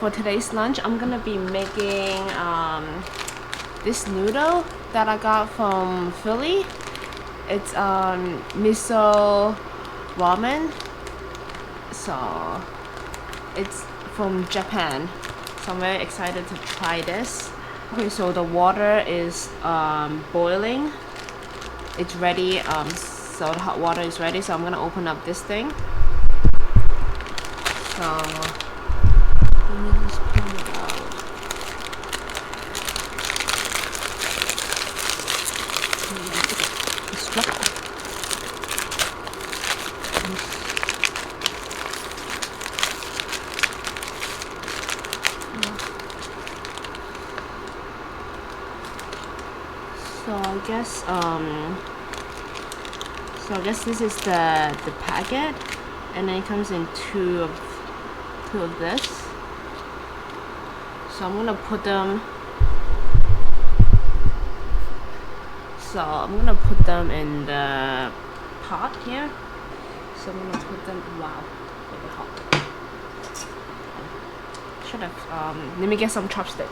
For today's lunch, I'm gonna be making this noodle that I got from Philly. It's miso ramen. So it's from Japan. So I'm very excited to try this. Okay, so the water is boiling. It's ready. So the hot water is ready. So I'm gonna open up this thing. So let me just pull it out. So I guess this is the packet, and then it comes in two of this. So I'm gonna put them. So I'm gonna put them in the pot here. So I'm gonna put them. Wow, very hot. Should have. Let me get some chopsticks.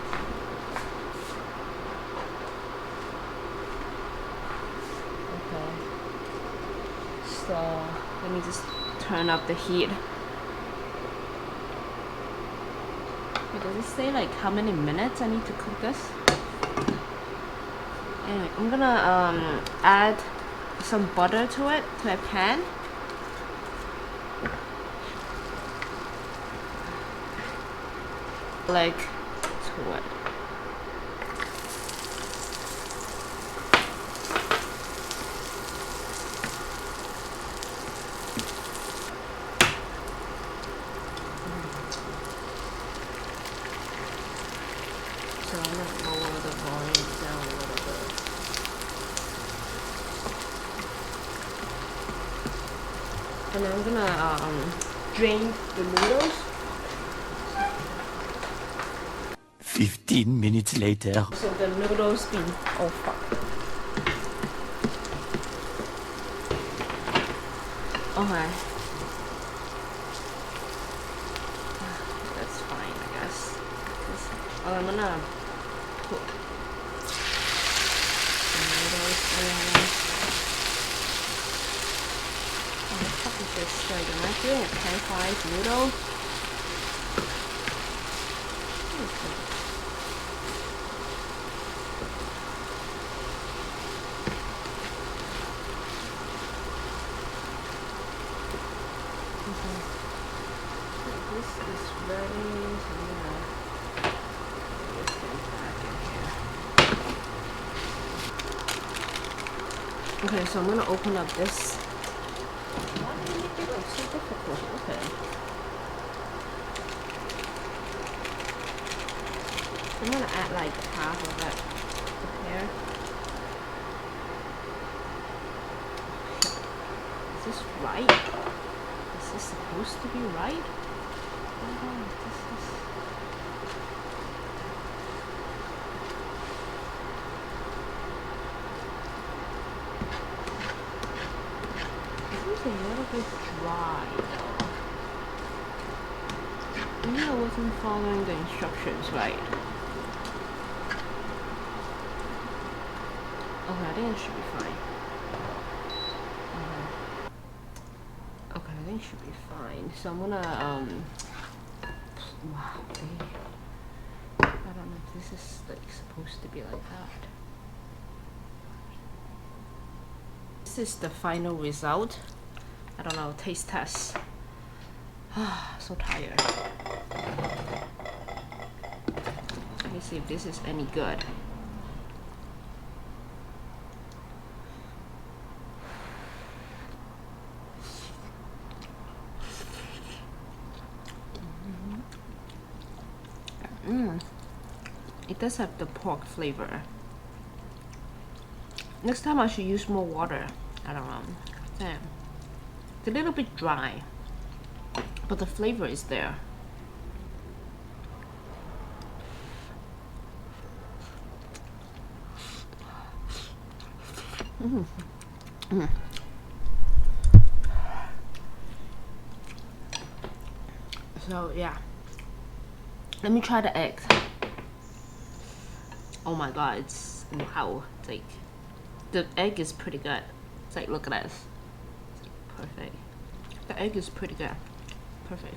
Okay. So let me just turn up the heat. Wait, does it say like how many minutes I need to cook this? Anyway, I'm gonna add some butter to it, to a pan. Like to it. So I'm gonna lower the volume down a little bit. And I'm gonna drain the noodles. 15 minutes later. So the noodles been fuck. Okay. That's fine, I guess. I'm gonna put the noodles in. What the fuck is this? Like, am I doing a pan-fried noodle? This is ready, so I'm gonna put this thing back in here. Okay, so I'm gonna open up this. Why do you make it look so difficult? Okay. I'm gonna add like half of it here. Is this right? Is this supposed to be right? This is a little bit dry though. Maybe I wasn't following the instructions right. Okay, I think it should be fine. Okay, I think it should be fine. So I'm gonna wow, I don't know if this is like supposed to be like that. This is the final result. I don't know, taste test. So tired. Let me see if this is any good. It does have the pork flavor. Next time I should use more water. I don't know. Damn. It's a little bit dry, but the flavor is there. So yeah, Let me try the eggs. Oh my god, it's wow. It's like the egg is pretty good. It's like, look at this. It's like perfect. The egg is pretty good. Perfect.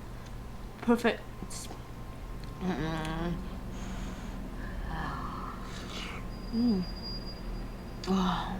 Perfect. Oh.